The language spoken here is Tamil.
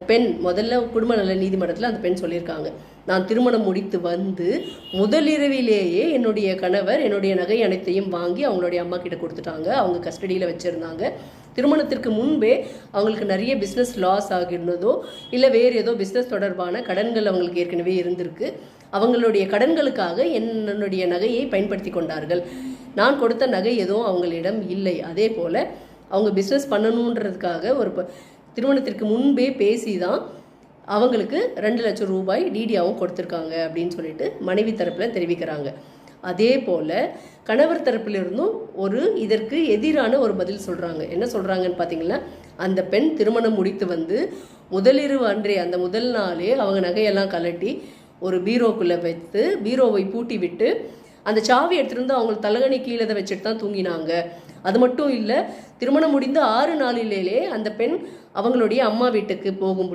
பெண் முதல்ல குடும்ப நல நீதிமன்றத்தில் அந்த பெண் சொல்லியிருக்காங்க, நான் திருமணம் முடித்து வந்து முதலிரவிலேயே என்னுடைய கணவர் என்னுடைய நகை அனைத்தையும் வாங்கி அவங்களுடைய அம்மா கிட்ட கொடுத்துட்டாங்க. அவங்க கஸ்டடியில் வச்சுருந்தாங்க. திருமணத்திற்கு முன்பே அவங்களுக்கு நிறைய பிஸ்னஸ் லாஸ் ஆகிருந்ததோ இல்லை வேறு ஏதோ பிஸ்னஸ் தொடர்பான கடன்கள் அவங்களுக்கு ஏற்கனவே இருந்திருக்கு. அவங்களுடைய கடன்களுக்காக என்னுடைய நகையை பயன்படுத்தி கொண்டார்கள். நான் கொடுத்த நகை எதுவும் அவங்களிடம் இல்லை. அதே போல் அவங்க பிஸ்னஸ் பண்ணணுன்றதுக்காக ஒரு திருமணத்திற்கு முன்பே பேசி தான் அவங்களுக்கு 2 லட்சம் ரூபாய் டிடியாவும் கொடுத்துருக்காங்க அப்படின்னு சொல்லிட்டு மனைவி தரப்பில் தெரிவிக்கிறாங்க. அதே போல் கணவர் தரப்பிலிருந்தும் இதற்கு எதிரான ஒரு பதில் சொல்கிறாங்க. என்ன சொல்கிறாங்கன்னு பார்த்தீங்கன்னா, அந்த பெண் திருமணம் முடித்து வந்து முதலிரவு அன்றே அந்த முதல் நாளே அவங்க நகையெல்லாம் கலட்டி ஒரு பீரோக்குள்ளே வைத்து பீரோவை பூட்டி விட்டு அந்த சாவி எடுத்துகிட்டு வந்து அவங்க தலகணி கீழே வச்சுட்டு தான் தூங்கினாங்க. அது மட்டும் இல்லை, திருமணம் முடிந்து 6 நாளிலேயே அந்த பெண் அவங்களுடைய அம்மா வீட்டுக்கு போகும்